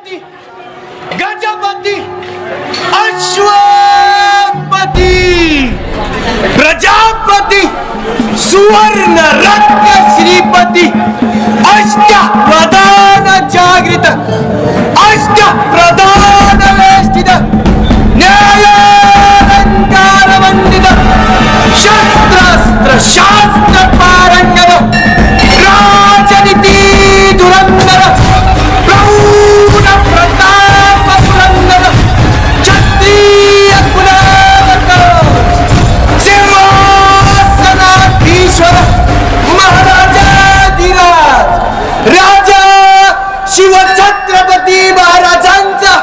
गणपती गजपती अश्वपती प्रजापती सुवर्ण रत्न श्रीपती अष्ट प्रधान जागृत अष्ट प्रधान वेष्टित न्यायालंकार वंदित शस्त्रास्त्र शास्त्र पारंगत राजनीती धुरंधर प्रौढ प्रताप पुरंदर क्षत्रिय कुलावतार सिंहासनाधीश्वर महाराजाधिराज राजा शिवछत्रपती महाराजांचा